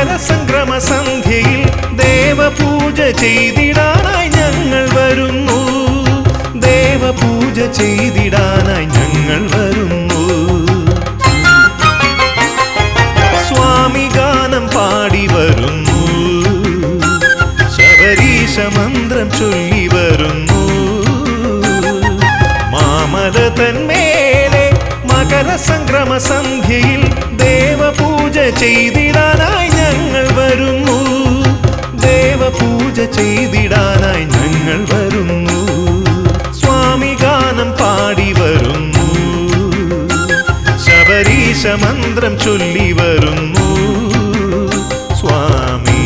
മകരസംക്രമ സന്ധ്യയിൽ ദേവപൂജ ചെയ്തിടാനായി ഞങ്ങൾ വരുന്നു. ദേവപൂജ ചെയ്തിടാനായി ഞങ്ങൾ വരുന്നു. സ്വാമി ഗാനം പാടി വരുന്നു. ശബരീശ മന്ത്രം ചൊല്ലി വരുന്നു. മാമല തന്മേലെ മകരസംക്രമ സന്ധ്യയിൽ ദേവപൂജ ചെയ്തിടാനായി ഞങ്ങൾ വരുന്നു. ദേവപൂജ ചെയ്തിടാനായി ഞങ്ങൾ വരുന്നു. സ്വാമി ഗാനം പാടി വരുന്നു. ശബരീശ മന്ത്രം ചൊല്ലി വരുന്നു. സ്വാമി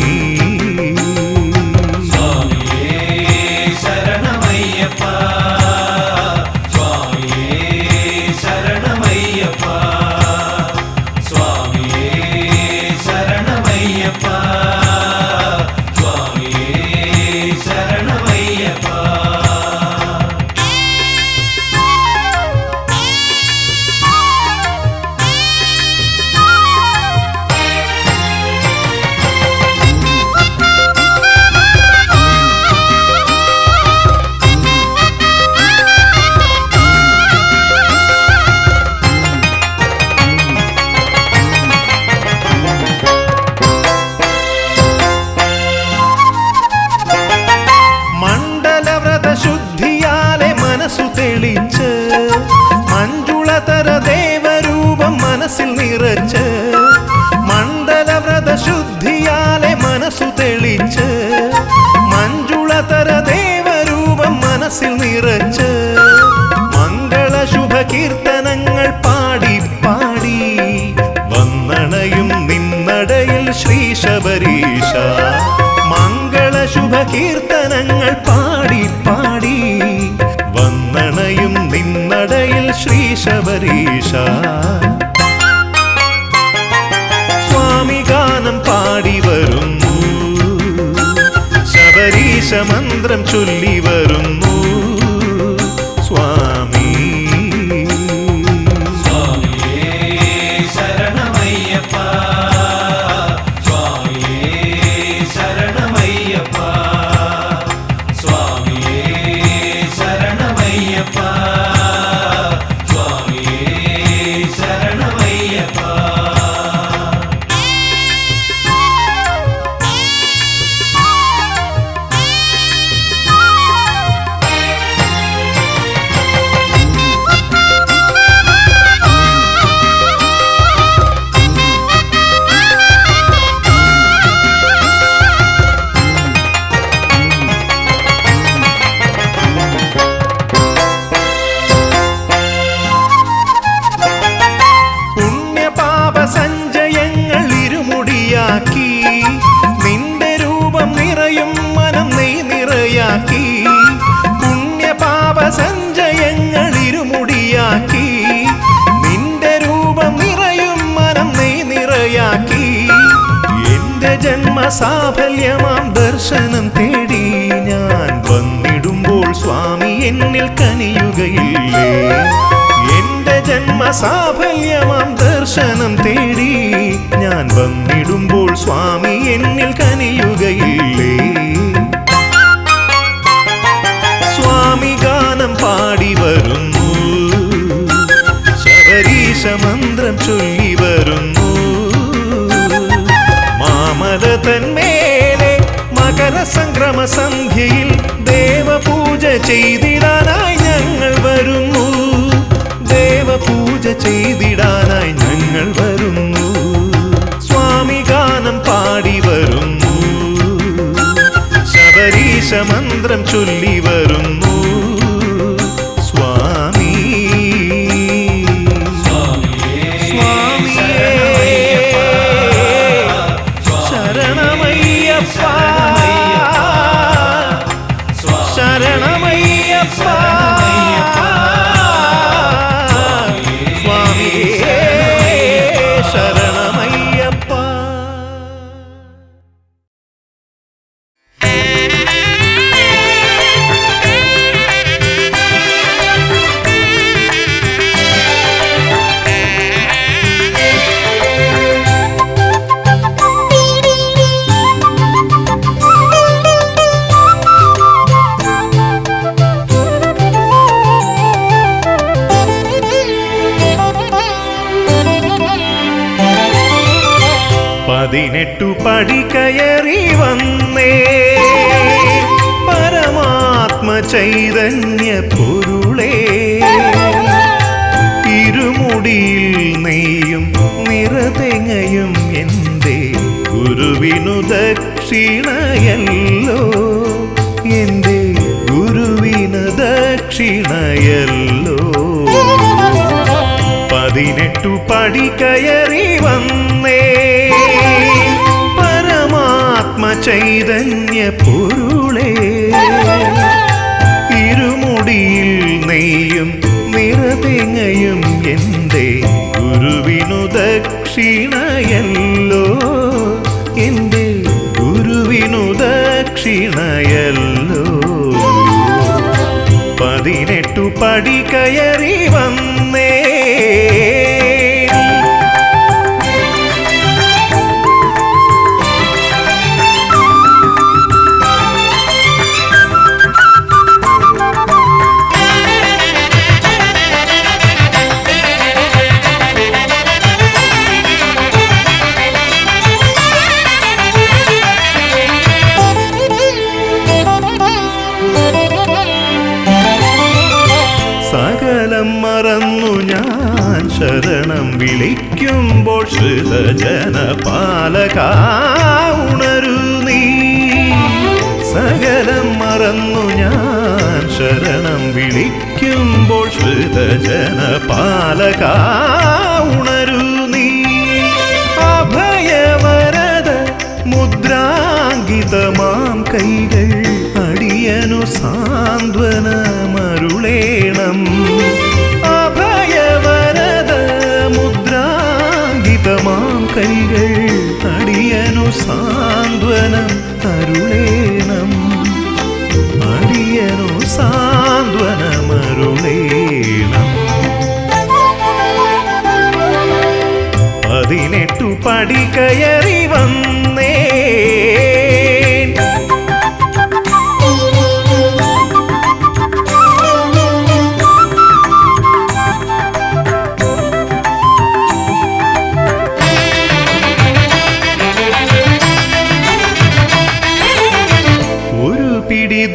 മനസ്സിൽ നിറച്ച് മണ്ഡലവ്രത ശുദ്ധിയാലെ മനസ്സു തെളിച്ച് മഞ്ജുളതര ദേവരൂപം മനസ്സിൽ നിറച്ച് മംഗള ശുഭ കീർത്തനങ്ങൾ പാടി പാടി വന്നണയും നിന്നടയിൽ ശ്രീ ശബരീശ. മംഗള ശുഭ കീർത്തനങ്ങൾ പാടി പാടി വന്നണയും നിന്നടയിൽ ശ്രീ ശബരീശ. സ്വാമി ഗാനം പാടി വരുന്നു. ശബരീശ മന്ത്രം ചൊല്ലി വരുന്നു. സ്വാമി സഞ്ചയങ്ങൾ ഇരുമുടിയാക്കി നിന്റെ രൂപം നിറയും മനം നെയ് നിറയാക്കി. പുണ്യപാപ സഞ്ചയങ്ങൾ ഇരുമുടിയാക്കി നിന്റെ രൂപം നിറയും മനം നെയ് നിറയാക്കി. എന്റെ ജന്മസാഫല്യമാം ദർശനം തേടി ഞാൻ വന്നിടുമ്പോൾ സ്വാമി എന്നിൽ കനിയുകയില്ലേ? എന്റെ ജന്മസാഫല്യമാം ദർശനം തേടി ഞാൻ വന്നിടുമ്പോൾ സ്വാമി എന്നിൽ കനിയുകയില്ലേ? സ്വാമി ഗാനം പാടി വരുന്നു. ശബരീശ മന്ത്രം ചൊല്ലി വരുന്നു. മാമല തന്മേലെ മകരസംക്രമ സന്ധ്യയിൽ ദേവപൂജ ചെയ്തിടാനായി ഞങ്ങൾ വരുന്നു. ദേവപൂജ ചെയ്തിടാനായി ഞങ്ങൾ വരുന്നു. സ്വാമി ഗാനം പാടി വരുന്നു. ശബരീശ മന്ത്രം ചൊല്ലി വരുന്നു. സ്വാമി ശരണമയ്യപ്പ ശരണമയ്യപ്പ 18 പടി കയറി വന്നേ പരമാത്മ ചൈതന്യ പൊരുളേ ഇരുമുടിയിൽ നെയ്യും നിറതെങ്ങയും എൻ്റെ ഗുരുവിനു ദക്ഷിണയല്ലോ എൻ്റെ ഗുരുവിന് ദക്ഷിണയല്ലോ 18 പടി കയറി വന്നേ പരമാത്മ ചൈതന്യ പൊരുളേ ഇരുമുടിയിൽ നെയ്യും നിറതെങ്ങയും എൻ്റെ ഗുരുവിനു ദക്ഷിണയല്ലോ എൻ്റെ ഗുരുവിനു ദക്ഷിണയല്ലോ 18 പടി കയറി വന്നേ സകലം മറന്നു ഞാൻ ശരണം വിളിക്കുമ്പോൾ ശ്രുതജനപാലക ഉണരൂ നീ സകലം മറന്നു ഞാൻ ശരണം വിളിക്കുമ്പോൾ ശ്രുതജനപാലക ഉണരൂ നീ അഭയവരദ മുദ്രാങ്കിതമാം കൈകൾ അടിയനു സാന്ത്വനമരുളേണം അഭയവരദ മുദ്രാങ്കിതമാം കൈകൾ അടിയനു സാന്ത്വനം അരുളേണം അടിയനു സാന്ത്വനമരുളേണം 18 പടി കയറി വന്നേ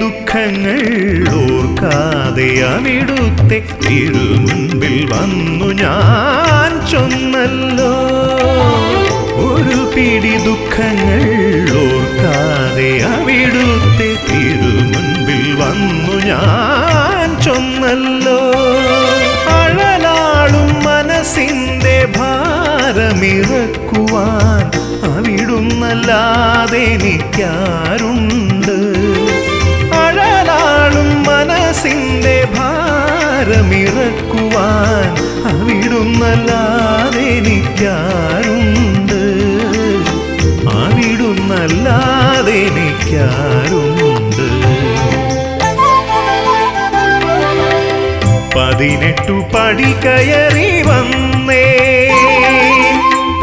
ദുഃഖങ്ങൾ ഓർക്കാതെ അവിടുത്തെ തിരുമുൻപിൽ വന്നു ഞാൻ ചൊന്നല്ലോ ഒരു പിടി ദുഃഖങ്ങൾ ഓർക്കാതെ അവിടുത്തെ തിരുമുൻപിൽ വന്നു ഞാൻ ചൊന്നല്ലോ അഴലാളും മനസ്സിൻ്റെ ഭാരമിറക്കുവാൻ അവിടുന്നല്ലാതെ എനിക്കാരുണ്ട് അഴലാളും മനസ്സിൻ്റെ ഭാരമിറക്കുവാൻ അവിടുന്നല്ലാതെ എനിക്കാരുണ്ട് അവിടുന്നല്ലാതെ എനിക്കാരുണ്ട് 18 പടി കയറി വന്നേ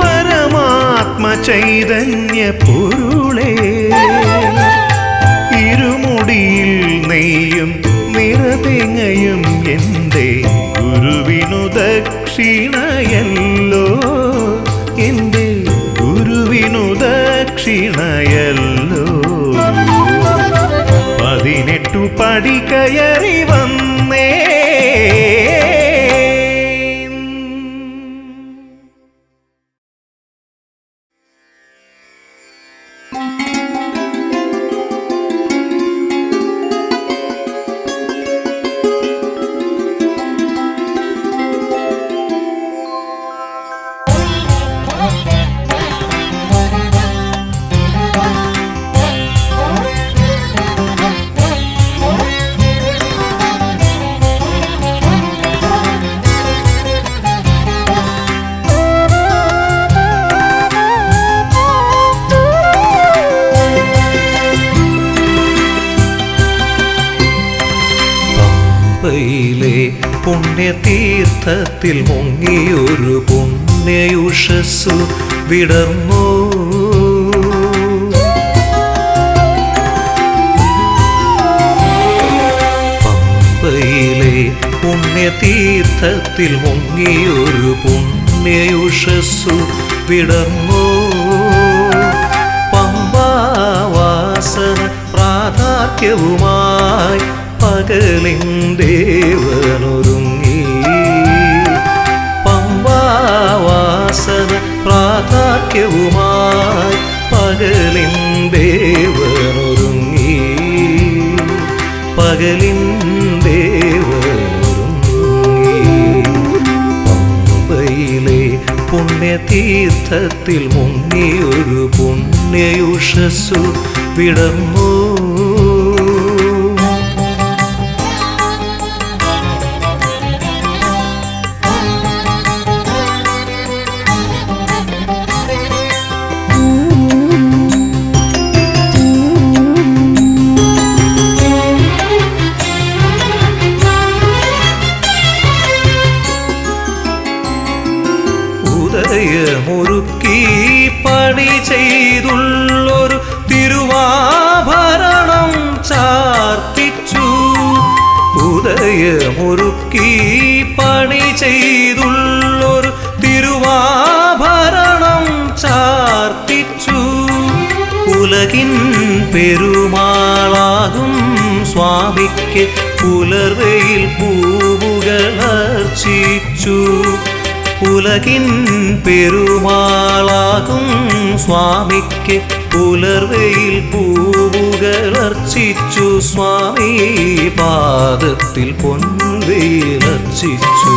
പരമാത്മ ചൈതന്യ പൊരുളേ ഇരുമുടിയിൽ നെയ്യും നിറതെങ്ങയും എൻ്റെ ഗുരുവിനു ദക്ഷിണയല്ലോ എൻ്റെ ഗുരുവിനു ദക്ഷിണയല്ലോ 18 പടി കയറി വന്നേ പുണ്യതീർത്ഥത്തിൽ മുങ്ങിയൊരു പുണ്യയുഷസ്സു വിടർന്നു പമ്പയിലെ പുണ്യതീർത്ഥത്തിൽ മുങ്ങിയൊരു പുണ്യയുഷസ്സു വിടർന്നു പ്രാതാർക്യവുമായി പകലിൻ ദേവനൊരുങ്ങി. പമ്പാവാസന പ്രാതാർക്യവുമായി പകലിൻ ദേവനൊരുങ്ങി. പകലിൻ ദേവനൊരുങ്ങി. പമ്പയിലെ പുണ്യതീർത്ഥത്തിൽ മുങ്ങിയൊരു പുണ്യയുഷസ്സു വിടർന്നു. ഉദയമൊരുക്കി പണി ചെയ്തുള്ളൊരു തിരുവാഭരണം ചാർത്തിച്ചു. ഉദയമൊരുക്കി പണി ചെയ്തുള്ളൊരു തിരുവാഭരണം ചാർത്തിച്ചു. ഉലകിൻ പെരുമാളാകും സ്വാമിക്ക് പുലർവയിൽ പൂവുകളർച്ചിച്ചു. ഉലകിൻ പെരുമാളാകും സ്വാമിക്ക് പുലർവയിൽ പൂവുകളർച്ചിച്ചു. സ്വാമി പാദത്തിൽ പൊൻവെയിലർച്ചിച്ചു.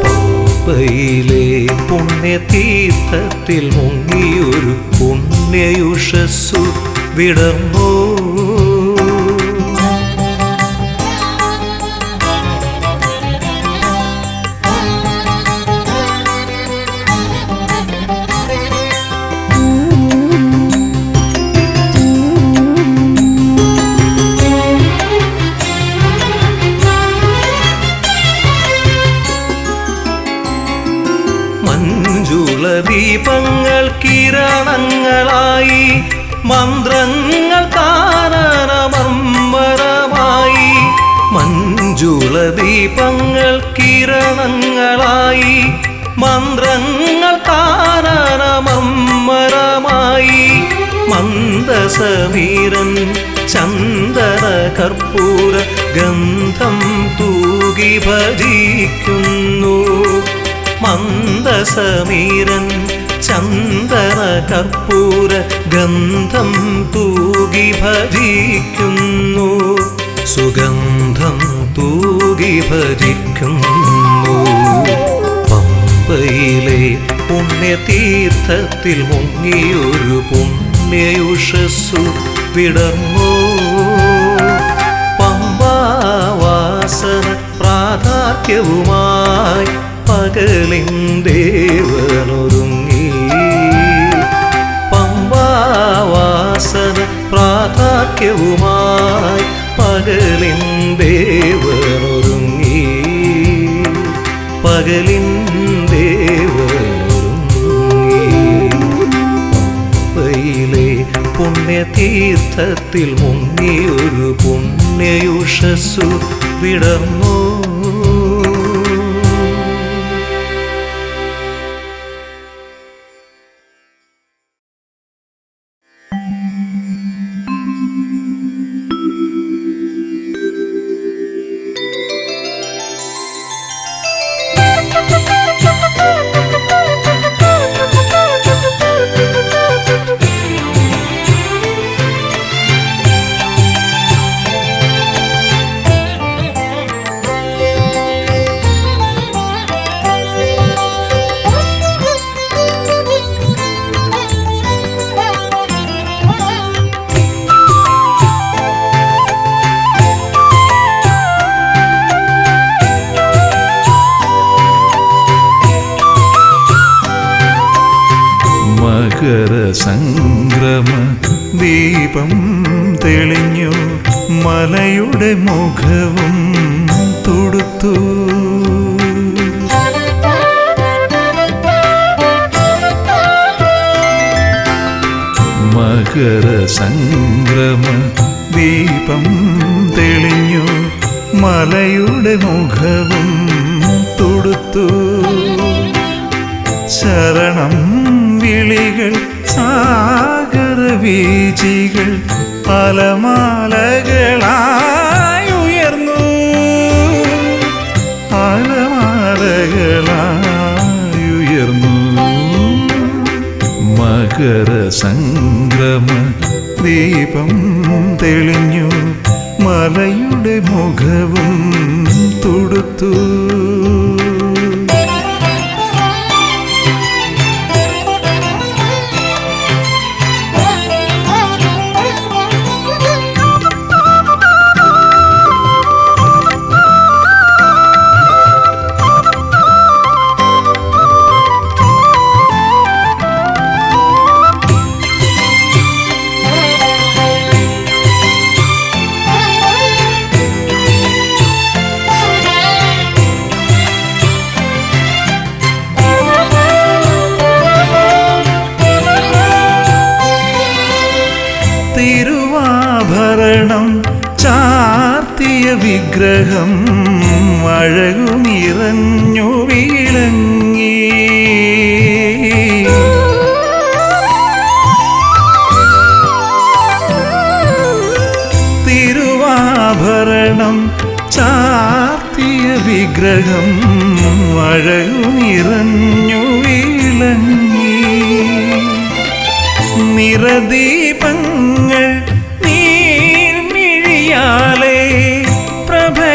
പമ്പയിലെ പുണ്യതീർത്ഥത്തിൽ മുങ്ങിയൊരു പുണ്യയുഷസ്സു വിടർന്നു. ദീപങ്ങൾ കിരണങ്ങളായി മന്ത്രങ്ങൾ കാനനമർമ്മരമായി. മഞ്ജുള ദീപങ്ങൾ കിരണങ്ങളായി മന്ത്രങ്ങൾ കാനനമർമ്മരമായി. മന്ദസമീരൻ ചന്ദന കർപ്പൂര ഗന്ധം തൂകി ഭജിക്കുന്നു. മന്ദസമീരൻ ചന്ദന കർപ്പൂര ഗന്ധം തൂകി ഭജിക്കുന്നു. സുഗന്ധം തൂകി ഭജിക്കുന്നു. പമ്പയിലെ പുണ്യതീർത്ഥത്തിൽ മുങ്ങിയൊരു പുണ്യയുഷസ്സു വിടർന്നു. പമ്പാവാസന പ്രാതാർക്യവുമായി പകലിൻ ദേവനൊരുങ്ങി. പമ്പാവാസന പ്രാതാർക്യവുമായി പകലിൻ ദേവനൊരുങ്ങി. പകലിൻ ദേവനൊരുങ്ങി. പമ്പയിലെ പുണ്യതീർത്ഥത്തിൽ മുങ്ങിയൊരു പുണ്യയുഷസ്സു വിടർന്നു. സംക്രമ ദീപം തെളിഞ്ഞു മലയുടെ മുഖവും തൊടുത്തു. മകര സംക്രമ ദീപം തെളിഞ്ഞു മലയുടെ മുഖവും തൊടുത്തു. ശരണം വിളികൾ സാഗരവീചികൾ അലമാലകളായുയർന്നു അലമാലകളായുയർന്നു മകരസംക്രമ ദീപം തെളിഞ്ഞു മലയുടെ മുഖവും തുടുത്തു തിരുവാഭരണം ചാർത്തിയ വിഗ്രഹം അഴകു നിറഞ്ഞു വിളങ്ങി തിരുവാഭരണം ചാർത്തിയ വിഗ്രഹം അഴകു നിറഞ്ഞു വിളങ്ങി നിറദീപങ്ങൾ നീർമിഴിയാലെ പ്രഭയാലർച്ചന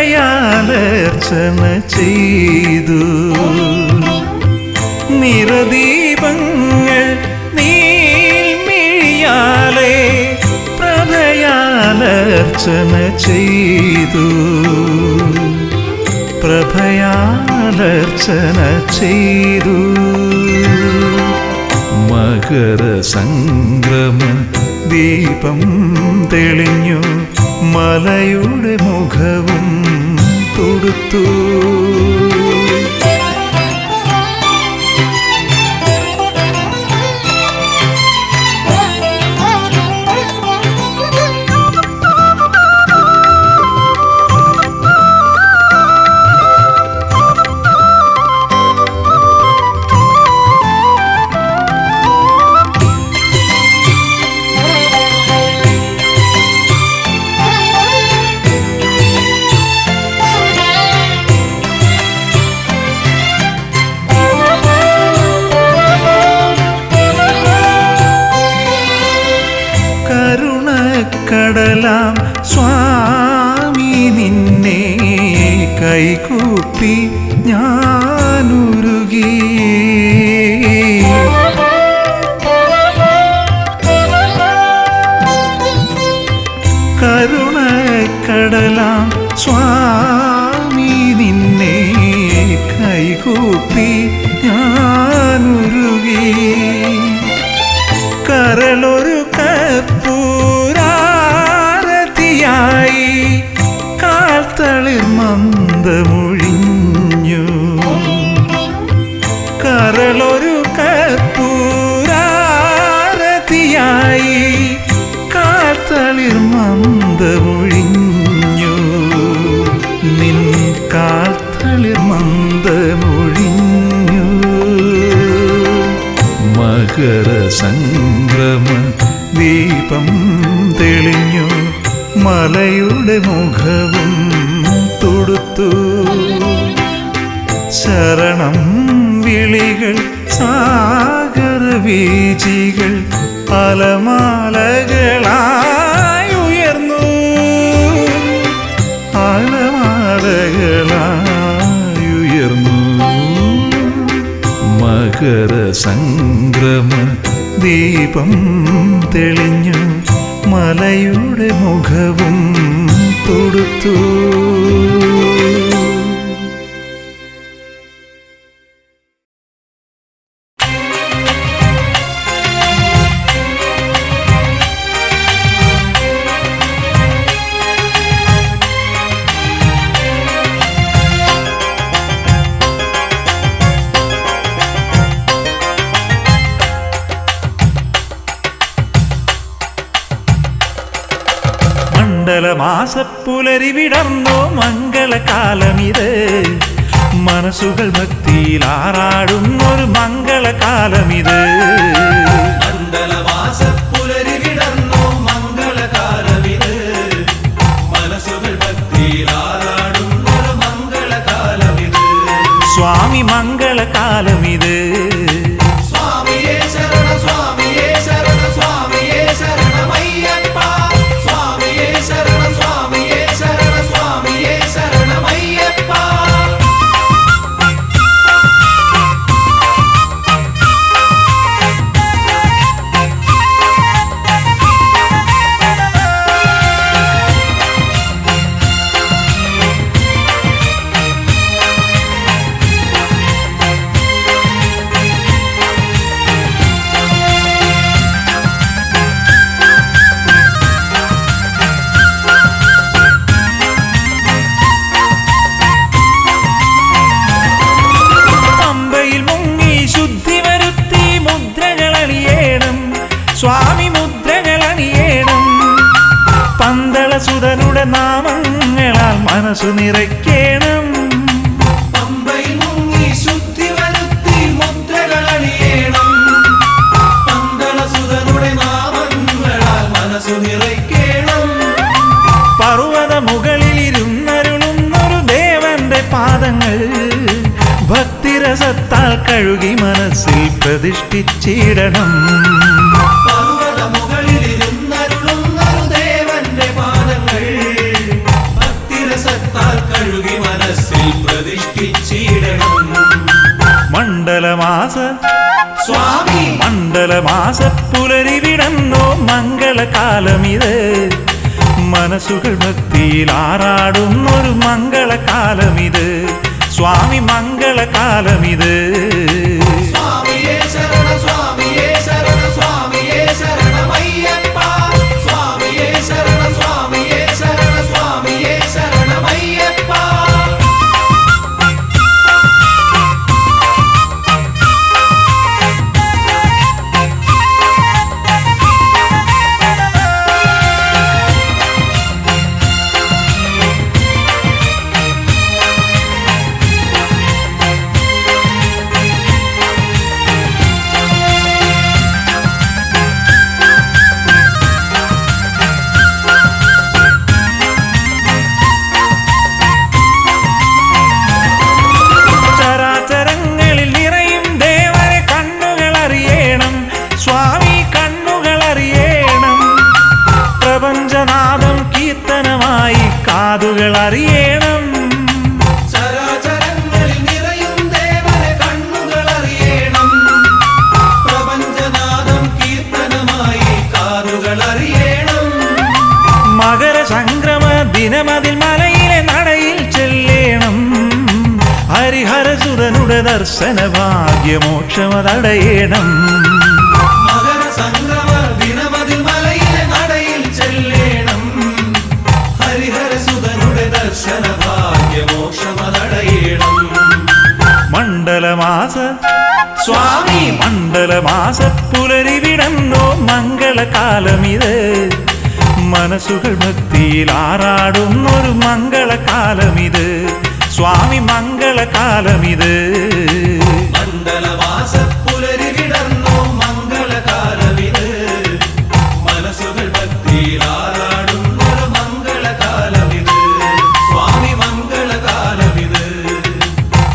ചെയ്തു നിറദീപങ്ങൾ നീർമിഴിയാലെ പ്രഭയാലർച്ചന ചെയ്തു പ്രഭയാലർച്ചന ചെയ്തു മകരസംക്രമ ദീപം തെളിഞ്ഞു മലയുടെ മുഖവും തുടുത്തു കടലാം സ്വാമി നിന്നെ കൈകൂപ്പി ഞാനുരുകി കരുണക്കടലാം സ്വാമി നിന്നെ കൈകൂപ്പി ഞാനുരുകി കരളൊരു കർപ്പൂരാരതിയായി കാൽത്തളിർ മന്ദമൊഴിഞ്ഞു കരളൊരു കർപ്പൂരാരതിയായി കാൽത്തളിർ മന്ദമൊഴിഞ്ഞു നിൻ കാൽത്തളിർ മന്ദമൊഴിഞ്ഞു മകരസംക്രമ ദീപം തെളിഞ്ഞു മലയുടെ മുഖവും തുടുത്തു ശരണം വിളികൾ സാഗരവീചികൾ അലമാലകളായുയർന്നു അലമാലകളായുയർന്നു മകരസംക്രമ ദീപം തെളിഞ്ഞു മലയുടെ മുഖവും തുടുത്തു മണ്ഡലമാസപ്പുലരി വിടർന്നോ മംഗളകാലമിത് മനസ്സുകൾ ഭക്തിയിൽ ആറാടുന്നൊരു മംഗളകാലമിത് മണ്ഡലമാസപ്പുലരി വിടർന്നോ മംഗളകാലം സ്വാമി മുദ്രകൾ അണിയേണം. പന്തളസുതനുടെ നാമങ്ങളാൽ മനസ്സു നിറയ്ക്കേണം. പമ്പയിൽ മുങ്ങി ശുദ്ധി വരുത്തി മുദ്രകൾ അണിയേണം. പന്തളസുതനുടെ നാമങ്ങളാൽ മനസ്സു നിറയ്ക്കേണം. പർവ്വത മുകളിലിരുന്നരുളുന്നൊരു ദേവന്റെ പാദങ്ങൾ ഭക്തിരസത്താൽ കഴുകി മനസ്സിൽ പ്രതിഷ്ഠിച്ചിടണം. പർവ്വത മുകളിലിരുന്നരുളുന്നൊരു ദേവന്റെ പാദങ്ങൾ ഭക്തിരസത്താൽ കഴുകി മനസ്സിൽ പ്രതിഷ്ഠിച്ചിടണം. മണ്ഡലമാസ സ്വാമി മണ്ഡലമാസ പുലരി വിടന്നോ മംഗളകാലമിത്. മനസ്സുകൾ ഭക്തിയിൽ ആറാടുന്നൊരു മംഗളകാലമിത്. സ്വാമി മംഗളകാലമിത്. സ്വാമിയേ ശരണ സ്വാമിയേ ശരണ സ്വാമിയേ ശരണമയ്യപ്പ. സ്വാമിയേ ശരണ സ്വാമിയേ ശരണ സ്വാമിയേ ശരണമയ്യപ്പ. ചരാചരങ്ങളിൽ നിറയും ദേവനെ കണ്ണുകൾ അറിയണം. സ്വാമി കണ്ണുകൾ അറിയണം. പ്രപഞ്ചനാദം കീർത്തനമായി കാതുകൾ അറിയണം. ചരാചരങ്ങളിൽ നിറയും ദേവനെ കണ്ണുകൾ അറിയണം. പ്രപഞ്ചനാദം കീർത്തനമായി കാതുകൾ അറിയണം. മകരസംക്രമ ദിനമതിൽ മലയിലെ നടയിൽ ചെല്ലേണം. ഹരിഹരസുതനുടെ ദർശന ഭാഗ്യമോക്ഷമതടയേണം. മകരസംക്രമ ദിനമതിൽ മലയിലെ നടയിൽ ചെല്ലേണം. ഹരിഹരസുതനുടെ ദർശന ഭാഗ്യമോക്ഷമതടയേണം. മണ്ഡലമാസ സ്വാമി മണ്ഡലമാസ പുലരി വിടന്നോ മംഗളകാലമിത്. മനസ്സുകൾ ഭക്തിയിൽ ആറാടുന്നൊരു മംഗളകാലമിത്. സ്വാമി മംഗളകാലമിത്. മണ്ഡലമാസ പുലരി വിടർന്നോ മംഗളകാലമിത്. മനസ്സുകൾ ഭക്തിയിൽ ആറാടുന്നൊരു മംഗളകാലമിത്. സ്വാമി മംഗളകാലമിത്.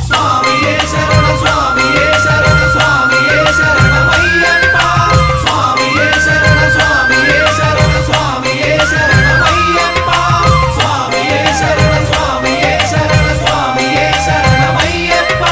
സ്വാമിയേ ശരണ സ്വാമിയേ ശരണ സ്വാമിയേ ശരണമയ്യപ്പ. സ്വാമിയേ ശരണ സ്വാമിയേ ശരണ സ്വാമിയേ ശരണമയ്യപ്പ. സ്വാമിയേ ശരണ സ്വാമിയേ ശരണ സ്വാമിയേ ശരണമയ്യപ്പ.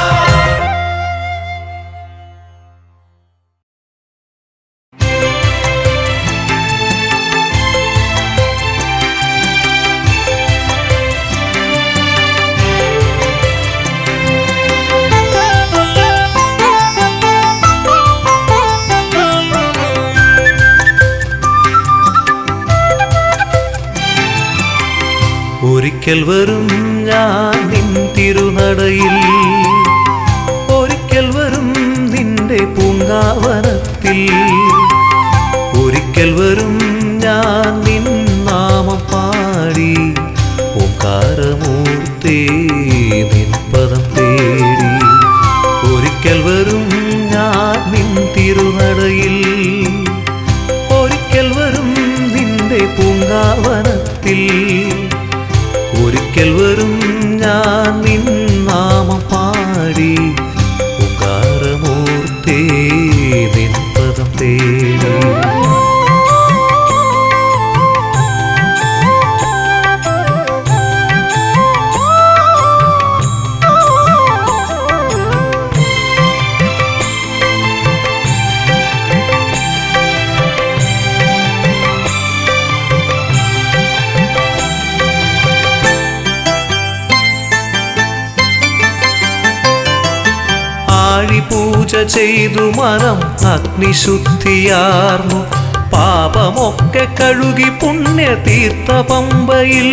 ഒരിക്കൽ വരും ഞാൻ നിൻ തിരുനടയിൽ. ഒരിക്കൽ വരും നിന്റെ പൂങ്കാവനത്തിൽ. ഒരിക്കൽ വരും ഞാൻ നിൻ നാമം പാടി. ഓംകാരമൂർത്തേ നിൻ പദം തേടി. ഒരിക്കൽ വരും ഞാൻ നിൻ തിരുനടയിൽ. ഒരിക്കൽ വരും നിന്റെ പൂങ്കാവനത്തിൽ. ഒരിക്കൽ വരും ഞാൻ നിൻ നാമം പാടി. ഓംകാരമൂർത്തേ നിൻ പദം തേടി. പൂജ ചെയ്തു മനം അഗ്നിശുദ്ധിയാർന്നു. പാപമൊക്കെ കഴുകി പുണ്യതീർത്ഥ പമ്പയിൽ.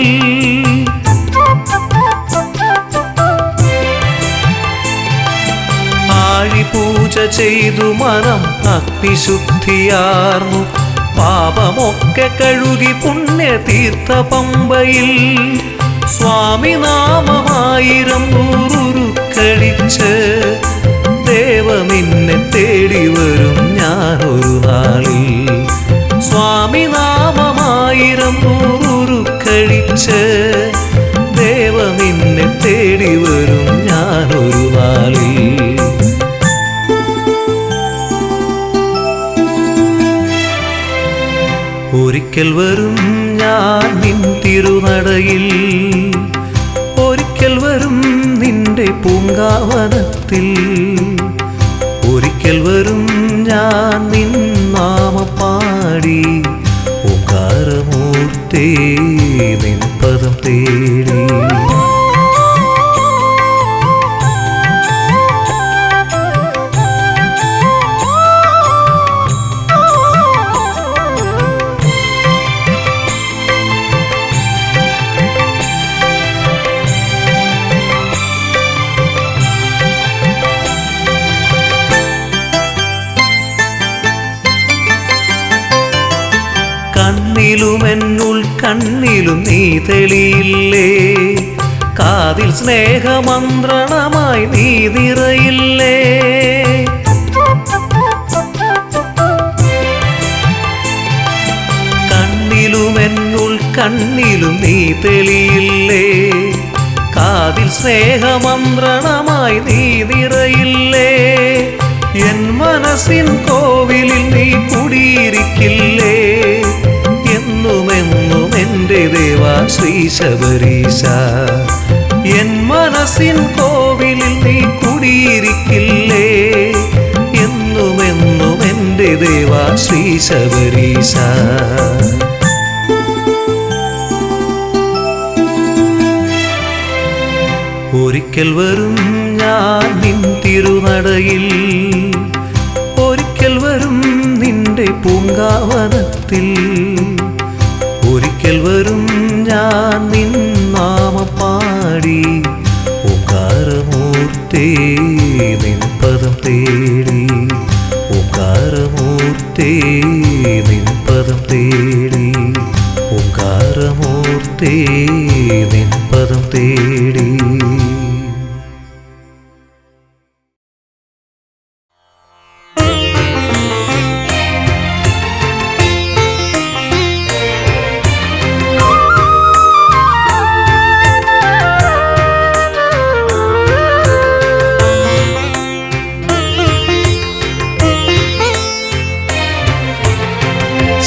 ആഴിപൂജ ചെയ്തു മനം അഗ്നിശുദ്ധിയാർന്നു പാപമൊക്കെ കഴുകി പുണ്യതീർത്ഥ പമ്പയിൽ സ്വാമി നാമമായിരം നൂറുരുക്കടിച്ച് ദേവ നിന്നെ തേടി വരും ഞാനൊരു നാളിൽ സ്വാമി നാമമായിരം നൂറുരുക്കടിച്ച് ദേവ നിന്നെ തേടി വരും ഞാനൊരു നാളിൽ ഒരിക്കൽ വരും ഞാൻ നിൻ തിരുനടയിൽ ഒരിക്കൽ വരും നിന്റെ പൂങ്കാവനത്തിൽ ഒരിക്കൽ വരും ഞാൻ നിൻ നാമം പാടി ഓംകാരമൂർത്തേ നിൻ പദം തേടി കണ്ണിലുമെന്നുൾ കണ്ണിലും നീ തെളിയില്ലേ കാതിൽ സ്നേഹമന്ത്രണമായി നീ നിറയില്ലേ കണ്ണിലുമെന്നുൾ കണ്ണിലും നീ തെളിയില്ലേ കാതിൽ സ്നേഹമന്ത്രണമായി നീ നിറയില്ലേ എൻ മനസ്സിൻ കോവിലിൽ നീ കുടിയിരിക്കില്ലേ എന്നുമെന്നും എൻ്റെ ദേവാ ശ്രീ ശബരീശ എൻ മനസ്സിൻ കോവിലിൽ നീ കുടിയിരിക്കില്ലേ എന്നുമെന്നും എൻ്റെ ദേവാ ശ്രീ ശബരീശ ഒരിക്കൽ വരും ഞാൻ നിൻ തിരുനടയിൽ ഒരിക്കൽ വരും നിന്റെ പൂങ്കാവനത്തിൽ ഒരിക്കൽ വരും ഞാൻ നിൻ നാമം പാടി ഓംകാരമൂർത്തേ നിൻ പദം തേടി ഓംകാരമൂർത്തേ നിൻ പദം തേടി ഓംകാരമൂർത്തേ നിൻ പദം തേടി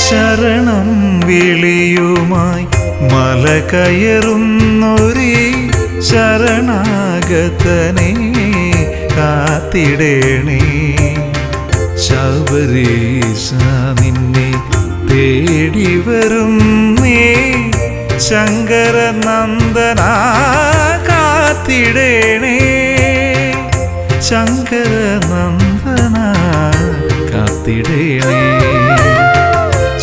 ശരണം വിളിയുമായി മല കയറുന്നൊരീ ശരണാഗതനെ കാത്തിടേണേ ശബരീശ നിന്നെ തേടി വരും നീ ശങ്കരനന്ദന കാത്തിടേണേ ശങ്കരനന്ദന കാത്തിടേണേ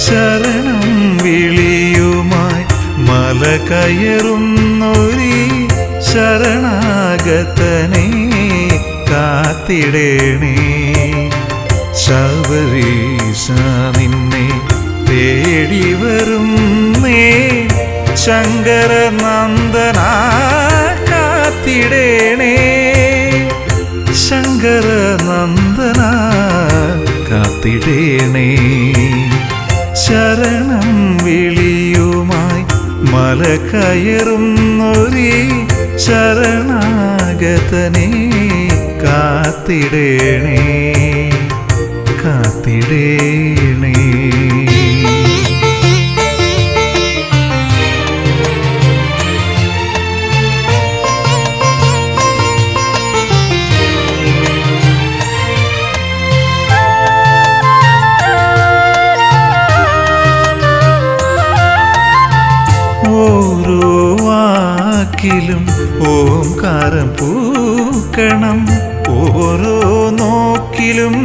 ശരണം വിളിയുമായി മല കയറുന്നൊരീ ശരണാഗതനെ കാത്തിടേണേ ശബരീശ നിന്നെ തേടി വരും നീ ശങ്കരനന്ദന കാത്തിടേണേ ശങ്കരനന്ദന കാത്തിടേണേ ശരണം വിളിയുമായി മല കയറുന്നൊരീ ശരണാഗതനെ കാത്തിടേണേ കാത്തിടേണേ ഓരോ വാക്കിലും ഓംകാരം പൂക്കണം ഓരോ നോക്കിലും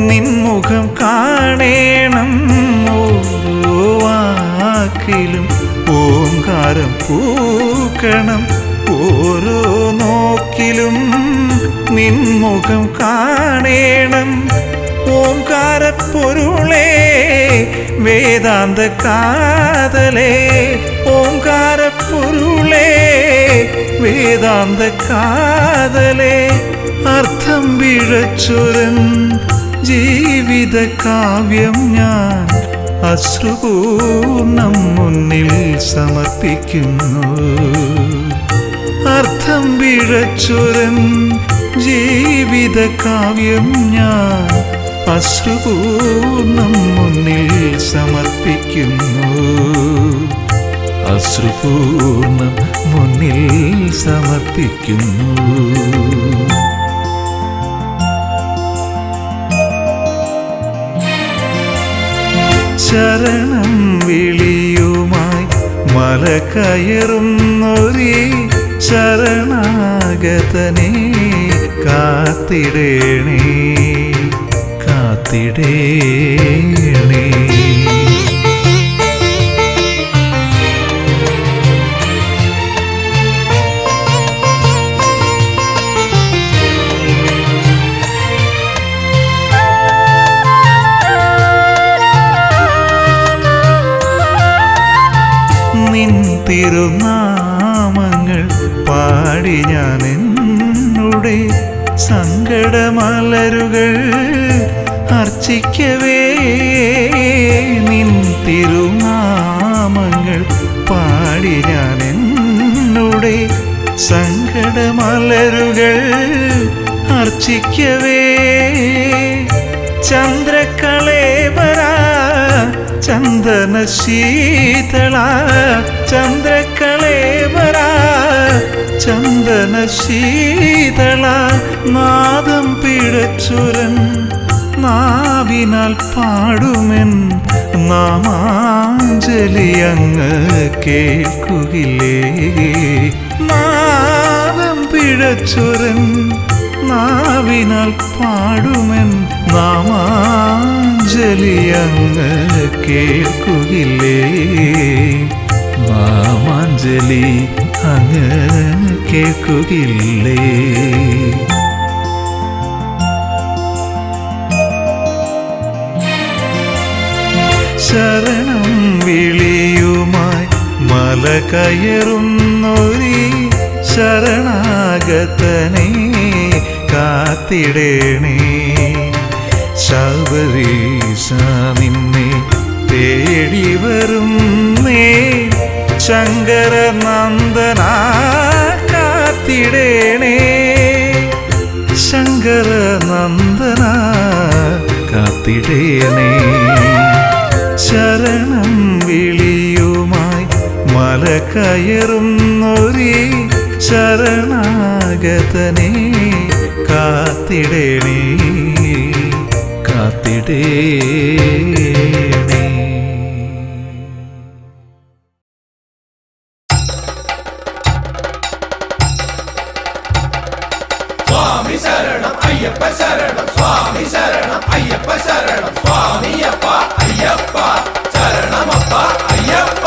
നിൻമുഖം കാണേണം ഓരോ വാക്കിലും ഓംകാരം പൂക്കണം ഓരോ നോക്കിലും നിൻമുഖം കാണേണം ഓംകാരപ്പൊരുളേ വേദാന്ത കാതലേ ഓംകാരപ്പൊരുളേ വേദാന്ത കാതലേ അർത്ഥം പിഴച്ചൊരൻ ജീവിത കാവ്യം ഞാൻ അശ്രുപൂർണം മുന്നിൽ സമർപ്പിക്കുന്നു അർത്ഥം പിഴച്ചൊരൻ ജീവിത കാവ്യം ഞാൻ അശ്രുപൂർണം മുന്നിൽ സമർപ്പിക്കുന്നു അശ്രുപൂർണം മുന്നിൽ സമർപ്പിക്കുന്നു ശരണം വിളിയുമായി മല കയറുന്നൊരീ ശരണാഗതനെ കാത്തിടേണേ കാത്തിടേണേ നിൻ തിരുനാമങ്ങൾ പാടി ഞാൻ എന്നുടെ സങ്കടമലരുകൾ അർച്ചിക്കവേ നിൻ തിരുനാമങ്ങൾ പാടി ഞാൻ എന്നുടെ സങ്കടമലരുകൾ അർച്ചിക്കവേ ചന്ദ്രകളേബര ചന്ദന ശീതള ചന്ദ്രകളേബര ചന്ദന ശീതള നാദം പിഴച്ചൊരൻ നാവിനാൽ പാടുമെൻ നാമാഞ്ജലി അങ്ങ് കേൾക്കുകില്ലേ നാദം പിഴച്ചൊരൻ നാവിനാൽ പാടുമെൻ നാമാഞ്ജലി അങ്ങ് കേൾക്കുകില്ലേ നാമാഞ്ജലി അങ്ങ് കേൾക്കുകില്ലേ ശരണം വിളിയുമായി മല കയറുന്നൊരീ ശരണാഗതനെ കാത്തിടേണേ ശബരീശ നിന്നെ തേടി വരുന്നേ ശങ്കരനന്ദന കാത്തിടേണേ ശങ്കരനന്ദന കാത്തിടേണേ ശരണം വിളിയുമായി മല കയറുന്നൊരീ ശരണാഗതനെ കാത്തിടേണേ കാത്തിടേണേ സ്വാമി ശരണം അയ്യപ്പ ശരണം സ്വാമി ശരണം അയ്യപ്പ ശരണം സ്വാമിയപ്പ അയ്യപ്പ ശരണമപ്പ അയ്യപ്പ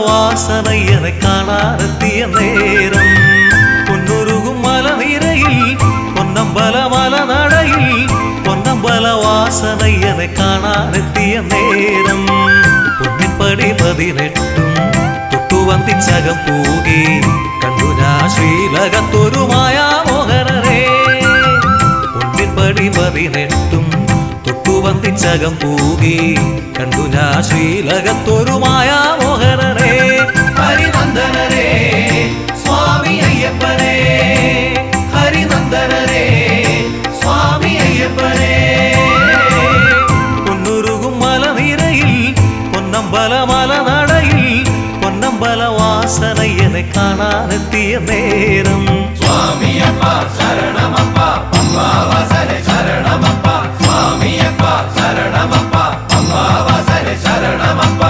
വാസനയ്യനെ കാണാനെത്തിയ നേരം പൊന്നുരുകും മലനിരയിൽ പൊന്നമ്പല മലനടയിൽ പൊന്നമ്പല വാസനയ്യനെ കാണാനെത്തിയ നേരം പൊന്നിപ്പടി 18 തൊട്ടുവന്തിച്ചകം പൂകി കണ്ടു ഞാൻ ശ്രീലകത്തൊരു മായാമോഹനരെ പൊന്നിപ്പടി 18 തൊട്ടുവന്തിച്ചകം പൂകി കണ്ടു ഞാൻ ശ്രീലകത്തൊരു മായാമോഹനരെ ഹരിനന്ദനരേ സ്വാമി അയ്യപ്പനേ ഹരിനന്ദനരേ സ്വാമി അയ്യപ്പനേ പൊന്നുരുകും മലനിരയിൽ പൊന്നമ്പല മലനാട് കാണാനെത്തിയ നേരം സ്വാമിയപ്പ ശരണമപ്പ പമ്പാവാസനെ ശരണമപ്പ സ്വാമിയപ്പ ശരണമപ്പ പമ്പാവാസനെ ശരണമപ്പ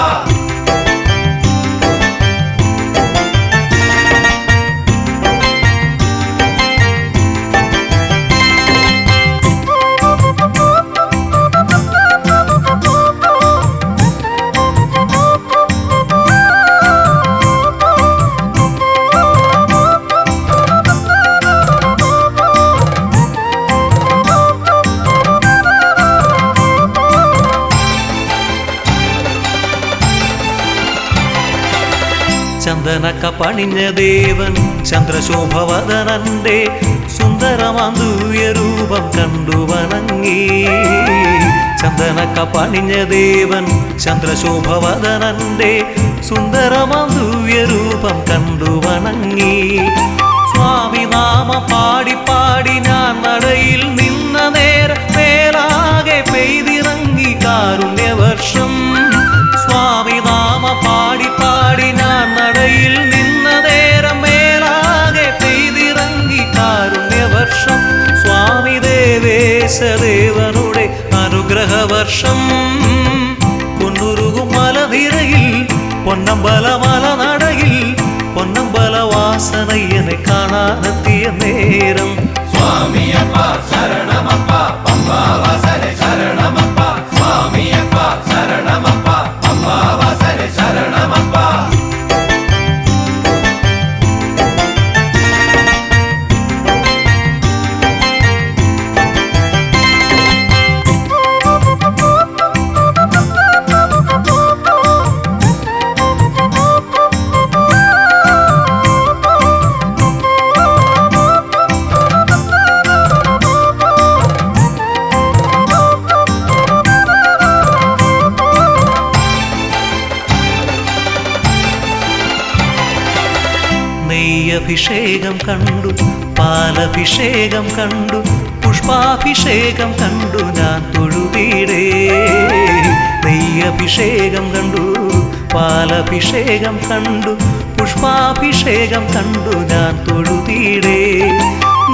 ചന്ദനക്ക പണിഞ്ഞ ദേവൻ ചന്ദ്രശോഭവദനന്റെ സുന്ദരമാന്തൂയ രൂപം കണ്ടു വണങ്ങി ചന്ദനക്ക പണിഞ്ഞ ദേവൻ ചന്ദ്രശോഭവദനന്റെ സുന്ദരമാന്തൂയ രൂപം കണ്ടു വണങ്ങി സ്വാമി നാമ പാടി പാടി ഞാൻ നടയിൽ നിന്ന നേരം മേലാകെ പെയ്തിറങ്ങി കാരുണ്യവർഷം സ്വാമി നാമ പാടി പാടി ഞാൻ നടയിൽ നിന്ന നേരം മേലാകെ പെയ്തിറങ്ങി കാരുണ്യവർഷം സ്വാമി ദേവേശദേവനുടെ അനുഗ്രഹവർഷം പൊന്നുരുകും മലനിരയിൽ പൊന്നമ്പല മലനടയിൽ പൊന്നമ്പല വാസനയ്യനെ കാണാനെത്തിയ നേരം സ്വാമിയപ്പ ശരണമപ്പ പമ്പാവാസനെ ശരണമപ്പ സ്വാമിയപ്പ ശരണമപ്പ പമ്പാവാസനെ ശരണമപ്പ നെയ്യഭിഷേകം കണ്ടു പാലഭിഷേകം കണ്ടു പുഷ്പാഭിഷേകം കണ്ടു ഞാൻ തൊഴുതീടേ നെയ്യഭിഷേകം കണ്ടു പാലഭിഷേകം കണ്ടു പുഷ്പാഭിഷേകം കണ്ടു ഞാൻ തൊഴുതീടേ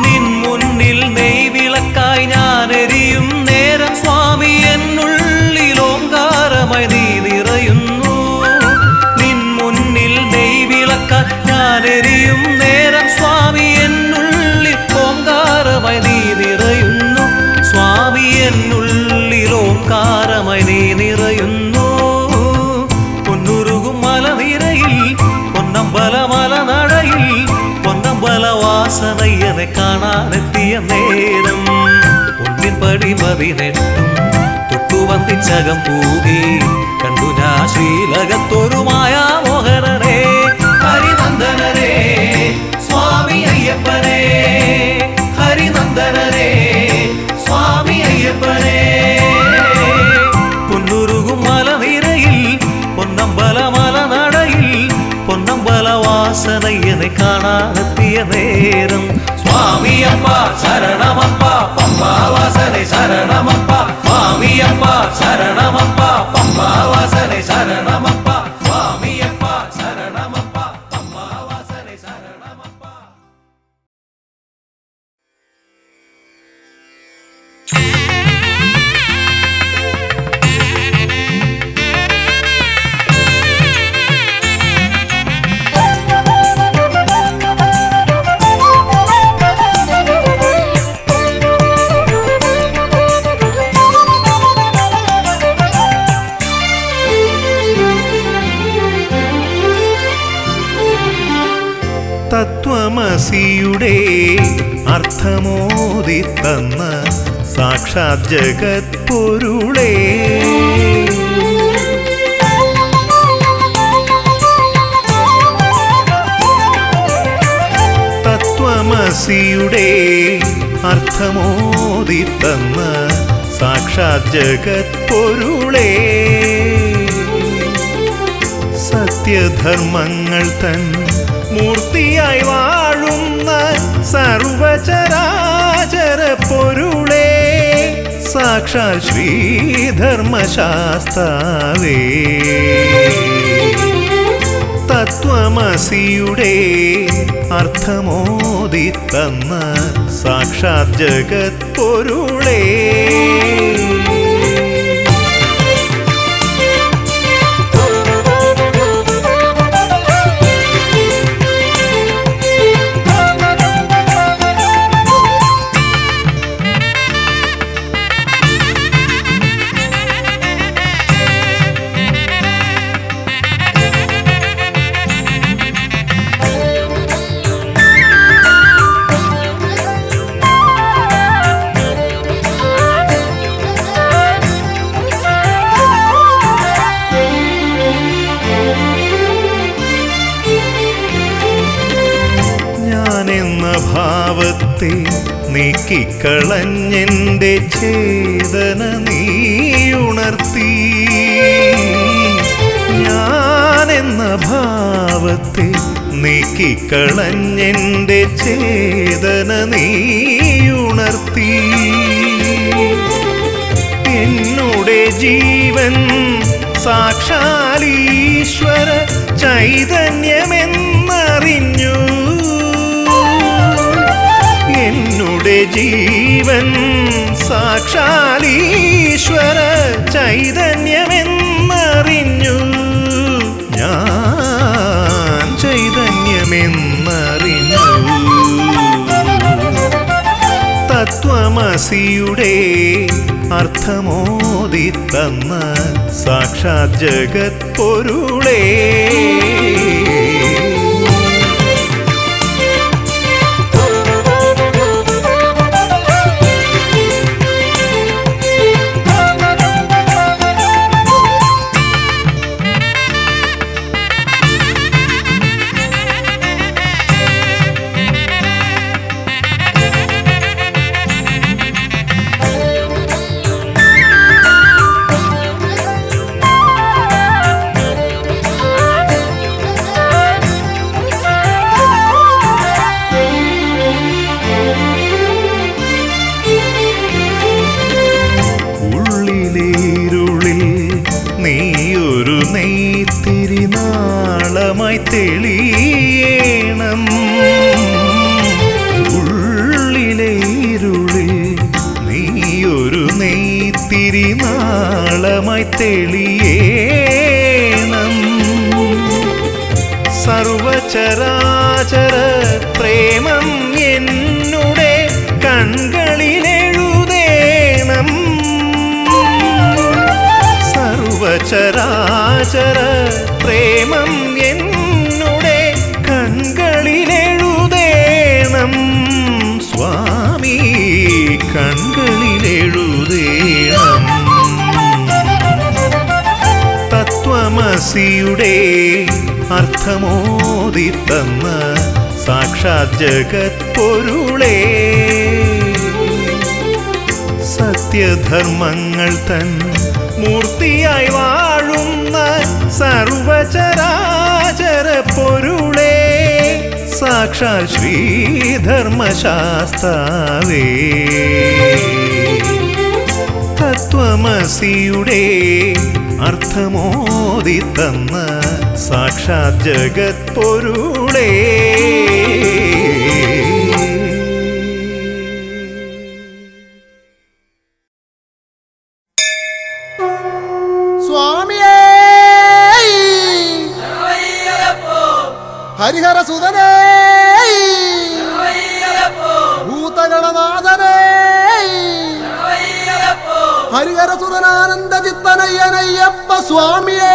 നിൻ മുന്നിൽ നെയ്വിളക്കായി ഞാൻ എരിയും നേരം സ്വാമി എന്നുള്ളിൽ ഓങ്കാരമായി നീ നിറയുന്നു നിൻ മുന്നിൽ നെയ്വിളക്കായി ഞാൻ എരിയും നേരം സ്വാമി എന്നുള്ളിൽ ഓങ്കാരമായി നീ നിറയുന്നു സ്വാമി എന്നുള്ളിൽ ഓങ്കാരമായി നീ നിറയുന്നു പൊന്നുരുകും മലനിരയിൽ പൊന്നമ്പല മലനടയിൽ പൊന്നമ്പല വാസനയ്യനെ കാണാനെത്തിയ നേരം പൊന്നിൻ പടി 18 തൊട്ടുവന്തിച്ചകം പൂകി കണ്ടു ഞാൻ ശ്രീലകത്തൊരു മായാമോഹനനെ ഹരിനന്ദനരേ സ്വാമി അയ്യപ്പനേ ഹരിനന്ദനരേ സ്വാമി അയ്യപ്പനേ പൊന്നുരുകും മലനിരയിൽ പൊന്നമ്പല മലനടയിൽ പൊന്നമ്പല വാസനയ്യനെ കാണാനെത്തിയ നേരം സ്വാമിയപ്പ ശരണമപ്പ പമ്പാവാസനെ ശരണമപ്പ സ്വാമിയപ്പ ശരണമപ്പ പമ്പാവാസനെ ശരണമപ്പ സ്വാമിയപ്പ ശരണമപ്പ പമ്പാവാസനെ ശരണമപ്പ തത്വമസിയുടെ അർത്ഥമോദി തന്ന സാക്ഷാത് ജഗത്പൊരുളേ തത്വമസിയുടെ അർത്ഥമോദി തന്ന സാക്ഷാത് ജഗത്പൊരുളേ സത്യധർമ്മങ്ങൾ തൻ മൂർത്തിയായി വാഴുന്ന സർവചരാചര പൊരുളേ സാക്ഷാൽ ശ്രീധർമ്മശാസ്താവേ തത്വമസിയുടെ അർത്ഥമോദി തന്ന സാക്ഷാത് ജഗത് പൊരുളേ ഭാവത്തെ നീക്കിക്കളഞ്ഞെന്റെ ചേതന നീയുണർത്തി ഞാനെന്ന ഭാവത്തെ നീക്കിക്കളഞ്ഞെന്റെ ചേതന നീയുണർത്തി എന്നുടെ ജീവൻ സാക്ഷാലീശ്വര ചൈതന്യമെന്നറിഞ്ഞു എന്നുടെ ജീവൻ സാക്ഷാലീശ്വര ചൈതന്യമെന്നറിഞ്ഞു ഞാൻ ചൈതന്യമെന്നറിഞ്ഞു തത്വമസിയുടെ അർത്ഥമോദി തന്ന സാക്ഷാത് ജഗത് പൊരുളേ തെളിയേണം ഉള്ളിലെ ഇരുളിൽ നീയൊരു നെയ്ത്തിരി നാളമായി തെളിയേണം സർവചരാചര പ്രേമം എന്നുടെ കൺകളിലെഴുതേണം സർവചരാചര പ്രേമം എന്നുടെ കൺകളിലെഴുതേണം സ്വാമി കൺകളിലെഴുതേണം തത്വമസിയുടെ അർത്ഥമോദി തന്ന സാക്ഷാത് ജഗത് പൊരുളേ സത്യധർമ്മങ്ങൾ തൻ മൂർത്തിയായി വാഴുന്ന സർവചരാചര പൊരുളേ സാക്ഷാൽ ശ്രീധർമ്മശാസ്താവേ തത്വമസിയുടെ അർത്ഥമോദി തന്ന സാക്ഷാത് ജഗത് പൊരുളേ ഹരിഹര സുതനേ ഭൂതഗണനാഥനേ ഹരിഹര സുതനാനന്ദ ചിത്തനയ്യനയ്യപ്പ സ്വാമിയേ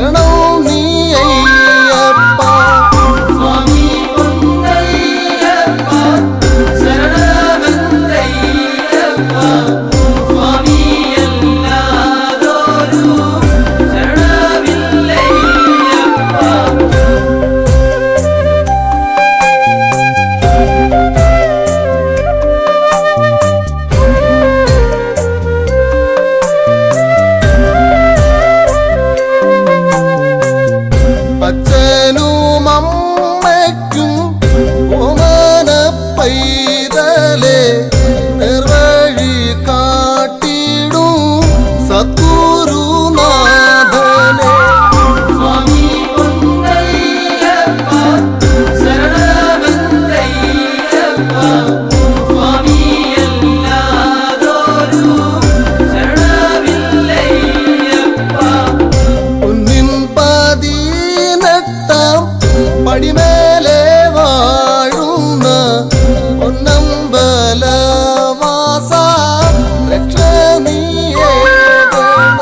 ശരണം നീ അയ്യപ്പ. സ്വാമി പൊന്നയ്യപ്പ ശരണമെന്തയ്യപ്പ സ്വാമിയല്ലാതൊരു ശരണമില്ലയ്യപ്പ. അച്ഛനും അമ്മയ്ക്കും ഓമന പൈതലേ നിർവഴി കാട്ടിടും സദ്ഗുരുനാഥനെ. സ്വാമി പൊന്നയ്യപ്പ ശരണമെന്തയ്യപ്പ സ്വാമിയല്ലാതൊരു ശരണമില്ലയ്യപ്പ. ഒന്നിൻ 18 പടിമേലെ വാഴുന്ന പൊന്നമ്പലവാസ രക്ഷ നീയേകണം.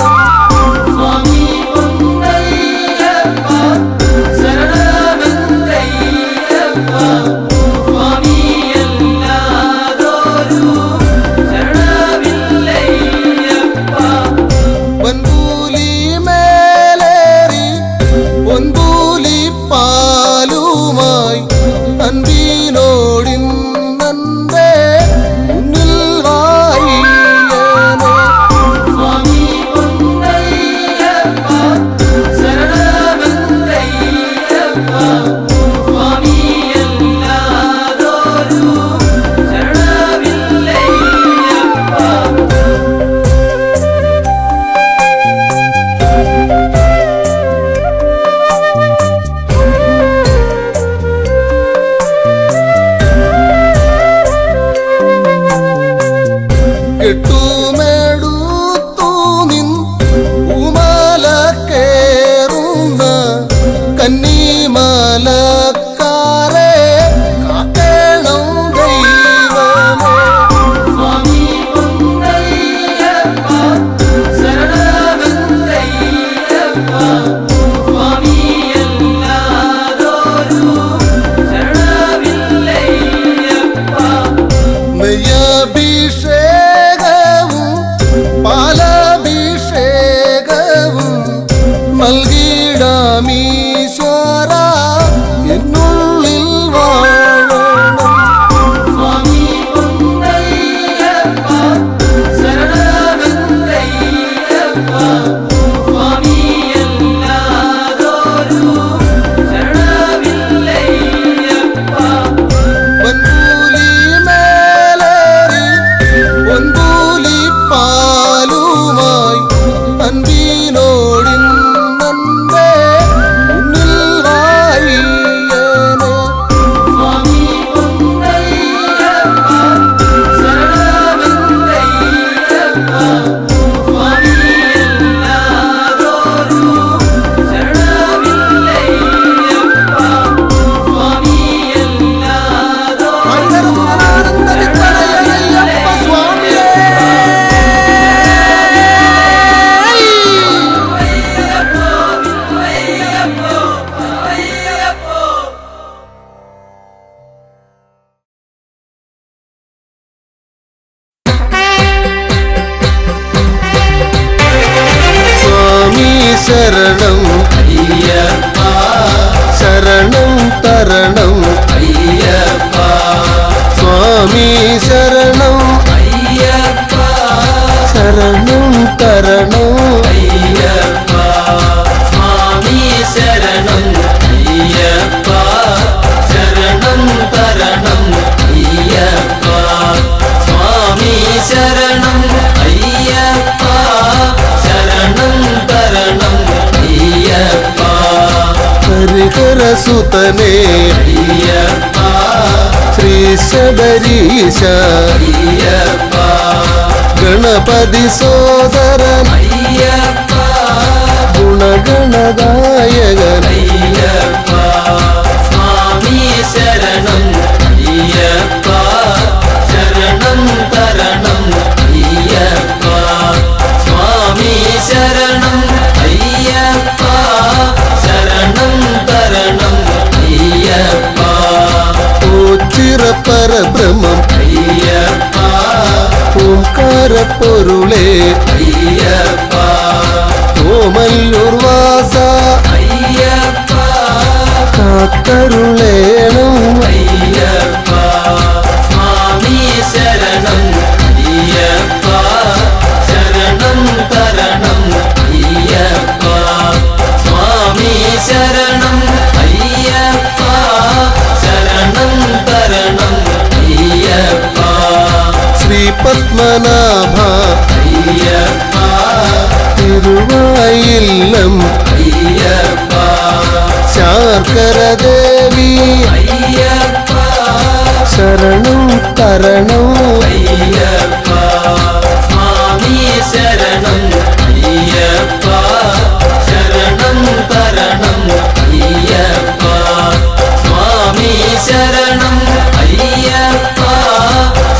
സ്വാമി പൊന്നയ്യപ്പ ശരണമെന്തയ്യപ്പ സ്വാമിയല്ലാതൊരു ശരണമില്ലയ്യപ്പ. പൊൻപൂലി മേലേറി പൊൻപൂലി പാലുമായി അൻപിനോടിന്നന്റെ മുന്നിൽ വായിയനെ. സ്വാമി പൊന്നയ്യപ്പ ശരണമെന്തയ്യപ്പ സ്വാമിയല്ലാതൊരു ശരണമില്ലയ്യപ്പ. കെട്ടുമെടുത്തു നിൻ ഉമല കേറുന്ന കന്നിമലക്കാരെ കാക്കണം ദൈവമേ. സ്വാമി പൊന്നയ്യപ്പ ശരണമെന്തയ്യപ്പ സ്വാമിയല്ലാതൊരു ശരണമില്ലയ്യപ്പ. നെയ്യഭിഷേകവും പാലഭിഷേകവും നൽകിടാമീശ്വര എന്നുള്ളിൽ വാഴണം. സ്വാമി പൊന്നയ്യപ്പ ശരണമെന്തയ്യപ്പ സ്വാമിയല്ലാതൊരു ശരണമില്ലയ്യപ്പ. പൊൻപൂലി മേലേറി പൊൻപൂലി പാലുമായി അൻപിനോടിന്നന്റെ മുന്നിൽ വായിയനെ. സ്വാമി പൊന്നയ്യപ്പ ശരണമെന്തയ്യപ്പ സ്വാമിയല്ലാതൊരു ശരണമില്ലയ്യപ്പ. സ്വാമിയല്ലാതൊരു ഹരിഹരസുതനാനന്ദചിത്തനയ്യനയ്യപ്പ സ്വാമിയേ. സ്വാമി ശരണം അയ്യപ്പ ശരണം തരണം അയ്യപ്പ സ്വാമി ശരണം അയ്യപ്പ ശരണം തരണം അയ്യപ്പ. സ്വാമി ശരണം അയ്യപ്പ ശരണം തരണം അയ്യപ്പ. സ്വാമി ശരണം അയ്യപ്പ ശരണം തരണം അയ്യപ്പ. ഹരിഹരസുതനേ അയ്യപ്പ ശ്രീ ശബരീശ അയ്യപ്പ ഗണപതി സോദരൻ അയ്യപ്പ ഗുണഗണദായകൻ അയ്യപ്പ. സ്വാമി ശരണം അയ്യപ്പ ശരണം തരണം അയ്യപ്പ. സ്വാമി ശരണം അയ്യപ്പ പരബ്രഹ്മം അയ്യപ്പ ഓംകാര പൊരുളേ അയ്യപ്പ ഓമല്ലൂർ വാസ അയ്യപ്പ കാത്തരുളേണം അയ്യപ്പ സ്വാമി ശരണം അയ്യപ്പ ശരണം തരണം അയ്യപ്പ സ്വാമി ശരണം അയ്യപ്പ ശരണം തരണം അയ്യപ്പ ശ്രീ പത്മനാഭ അയ്യപ്പ തിരുവായില്ലം അയ്യപ്പ ശാർക്കര ദേവി അയ്യപ്പ ശരണം തരണം അയ്യപ്പ സ്വാമി ശരണം അയ്യപ്പ ശരണം തരണം അയ്യപ്പ സ്വാമി ശരണം അയ്യപ്പ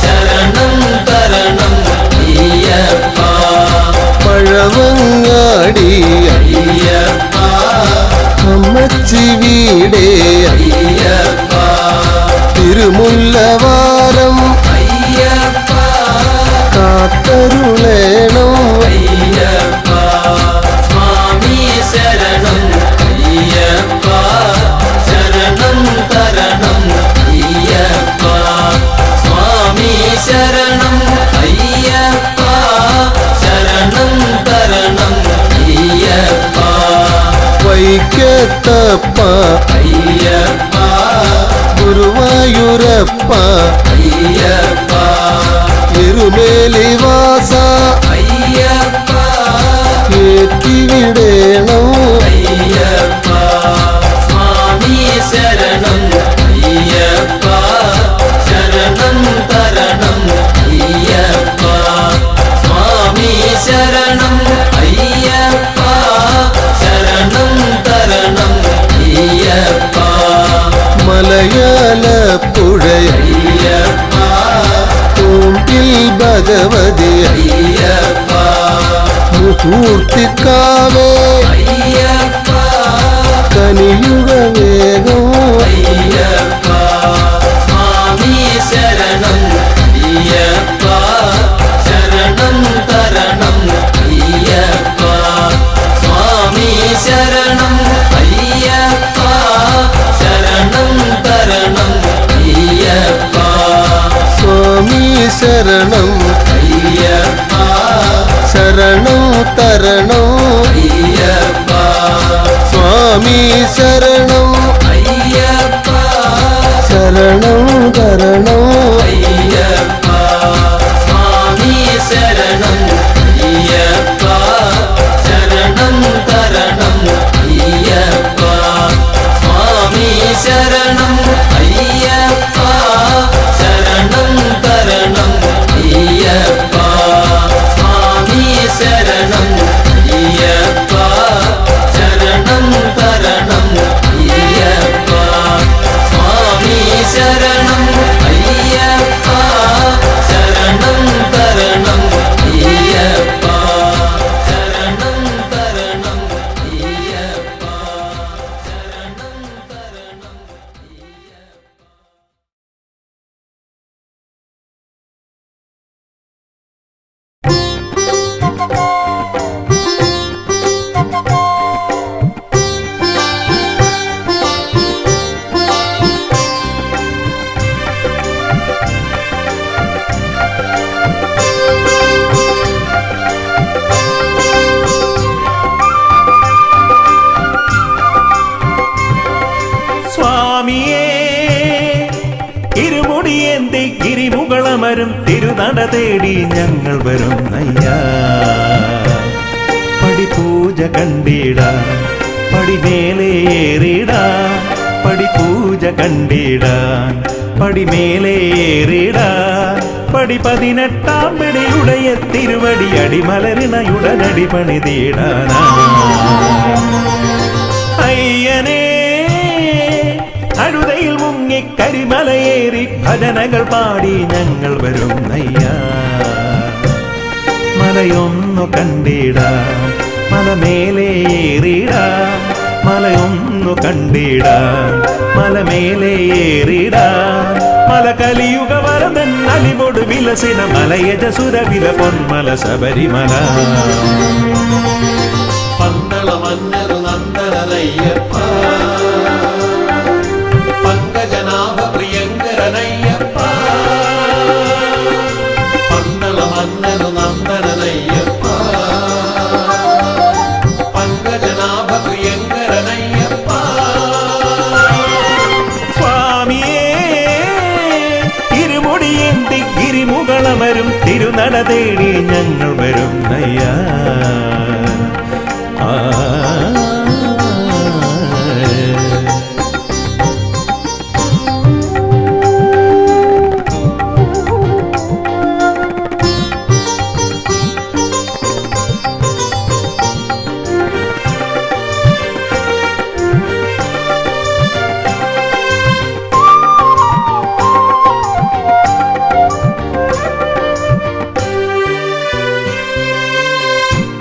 ശരണം തരണം അയ്യപ്പ പഴവങ്ങാടി അയ്യപ്പ അമ്മച്ചി വീടേ അയ്യപ്പ തിരുമുല്ലവാരം അയ്യപ്പ കാത്തരുളേണം അയ്യപ്പ സ്വാമി ശരണം അയ്യപ്പ ശരണം തരണം അയ്യപ്പ സ്വാമി ശരണം അയ്യപ്പ ശരണം തരണം അയ്യപ്പ വൈക്കത്തപ്പ അയ്യപ്പ ഗുരുവായൂരപ്പ അയ്യപ്പ എരുമേലി വാസ അയ്യപ്പ ഏറ്റിവിടേണം അയ്യപ്പ സ്വാമി ശരണം അയ്യപ്പ ശരണം തരണം അയ്യപ്പ സ്വാമി ശരണം അയ്യപ്പ ശരണം തരണം അയ്യപ്പ മലയാളപ്പുഴ അയ്യപ്പ ഓംകിൽ ഭഗവതി അയ്യപ്പ മുഹൂർത്തിക്കാവേ അയ്യപ്പ കനിയുക വേഗം അയ്യപ്പ സ്വാമി ശരണം അയ്യപ്പ ശരണം തരണം അയ്യപ്പ സ്വാമി ശരണം അയ്യപ്പ ശരണം തരണം അയ്യപ്പ സ്വാമി ശരണം അയ്യപ്പ ശരണം തരണം അയ്യപ്പ സ്വാമി ശരണം അയ്യപ്പ ശരണം തരണം അയ്യപ്പ സ്വാമി ശരണം അയ്യപ്പ ശരണം തരണം അയ്യപ്പ സ്വാമി ശരണം അയ്യപ്പ ശരണം തരണം അയ്യപ്പ സ്വാമി ശരണം അയ്യപ്പ ശരണം തരണം അയ്യപ്പ സ്വാമി ശരണം അയ്യപ്പ ശരണം തരണം അയ്യപ്പ ശരണം തരണം അയ്യപ്പ ശരണം തരണം അയ്യപ്പ. സ്വാമിയേ ഇരുമുടിയേന്തി ഗിരിമുകളമരും തിരുനട തേടി ഞങ്ങൾ വരും അയ്യാ പടിപൂജ കണ്ടിട പടിമേലേറിട പടിപൂജ കണ്ടിടാൻ പടിമേലേറിട പടി 18 പടിയുടയ തിരുവടി അടിമലരിണയുടനടി പണിതീടാനാ അയ്യനേ അഴുതയിൽ മുങ്ങി കരിമലയേറി ഭജനകൾ പാടി ഞങ്ങൾ വരും അയ്യാ മലയൊന്നു കണ്ടിടാൻ മലമേലേറിടാൻ മലയൊന്നു കണ്ടിടാൻ മലമേലേറിടാൻ മല കലിയുഗ വരദൻ അലിവോട് വിലസിന മലയജ സുരവില പൊന്മല ശബരിമല പന്തള മന്നരു നന്ദനയ്യപ്പ പങ്കജനാഭ പ്രിയങ്കരനയ്യപ്പ പന്തള മന്നരു നന്ദനയ്യപ്പ പങ്കജനാഭ പ്രിയങ്കരനയ്യപ്പ സ്വാമിയേ ഇരുമുടിയേന്തി ഗിരിമുകളമരും തിരുനട തേടി ഞങ്ങൾ വരും നയ്യ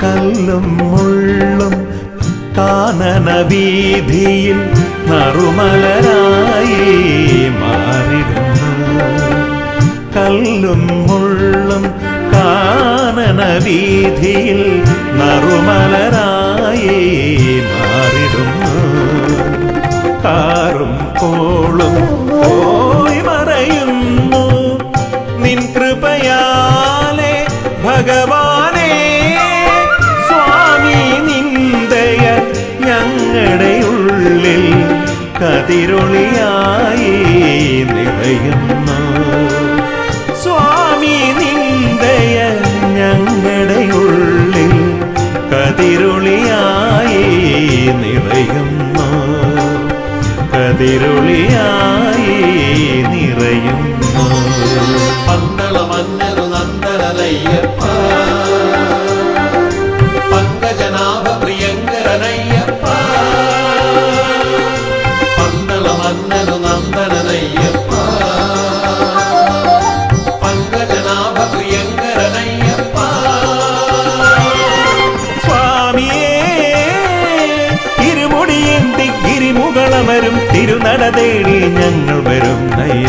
കല്ലും മുള്ളും കാനന വീതിയിൽ നറുമലരായി മാറിടുന്നു കല്ലും മുള്ളും കാനന വീതിയിൽ നറുമലരായി മാറിടുന്നു കാറും കോളും പോയി മറയുന്നു നിൻ കൃപയാലെ ഭഗവാനേ ഞങ്ങളുടെ ഉള്ളിൽ കതിരൊളിയായി നിറയുന്നു സ്വാമി നിന്ദയ ഞങ്ങളുടെ ഉള്ളിൽ കതിരൊളിയായി നിറയുന്നു കതിരൊളിയായി നിറയുന്നു പന്തള മന്നരു നന്ദനയ്യപ്പ പങ്കജനാഭ പ്രിയങ്കരനയ്യപ്പ പന്തള മന്നരു നന്ദനയ്യപ്പ പങ്കജനാഭ പ്രിയങ്കരനയ്യപ്പ സ്വാമിയേ ഇരുമുടിയേന്തി ഗിരിമുകളമരും തിരുനട തേടി ഞങ്ങൾ വരും നയ്യ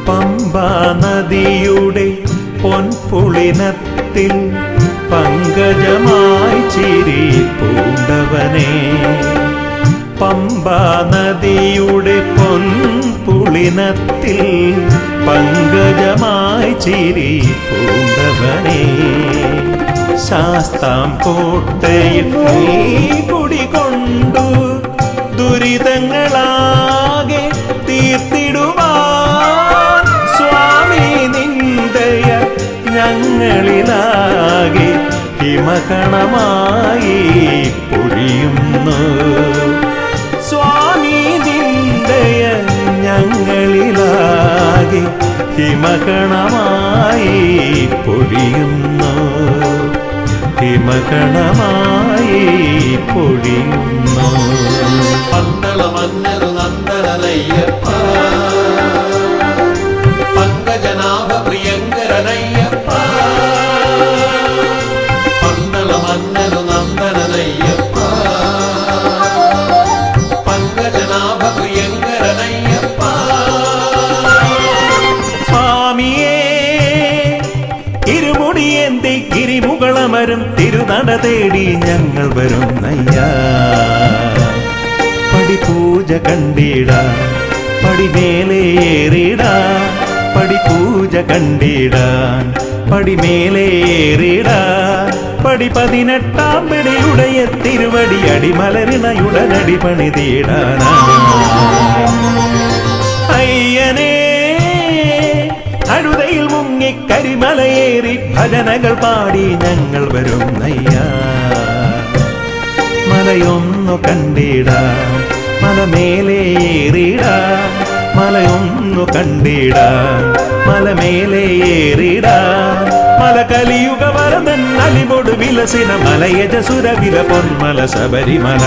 പമ്പാ നദിയുടെ പൊൻപുളിനത്തിൽ പങ്കജമായി ചിരി പൂണ്ടവനെ പമ്പാ നദിയുടെ പൊൻപുളിനത്തിൽ പങ്കജമായി ചിരി പൂണ്ടവനെ ശാസ്താം കോട്ടയിൽ നീ കുടികൊണ്ടു ദുരിതങ്ങളാകെ തീർത്തിടുവാൻ സ്വാമി നിന്ദയ ഞങ്ങളിലാകെ ഹിമകണമായി പൊഴിയുന്നു സ്വാമി നിന്ദയ ഞങ്ങളിലാകെ ഹിമകണമായി പൊഴിയുന്നു ഹിമകണമായി പൊഴിയുന്നു പന്തള മന്നരു നന്ദനയ്യപ്പ പങ്കജനാഭ പ്രിയങ്കരനയ്യപ്പ പന്തള മന്നരു നന്ദനയ്യപ്പ പങ്കജനാഭ പ്രിയങ്കരനയ്യപ്പ സ്വാമിയേ ഇരുമുടിയേന്തി ഗിരിമുകളമരും തിരുനട തേടി ഞങ്ങൾ വരും നയ്യ പടിപൂജ കണ്ടിട പടിമേലേറിട പടിപൂജ കണ്ടിടാൻ പടിമേലേറിട പടി 18 പിടിയുടയ തിരുവടി അടിമലരിണയുടനടി പണിതീടാനാ അയ്യനേ അഴുതയിൽ മുങ്ങി കരിമലയേറി ഭജനകൾ പാടി ഞങ്ങൾ വരും നയ്യ മലയൊന്നു കണ്ടിട മലമേലേറിട മലയൊന്നു കണ്ടിടാൻ മലമേലെ ഏറിടാൻ മല കലിയുഗ വരദൻ അലിവോട് വിലസിന മലയജസുര വില പൊന്മല ശബരിമല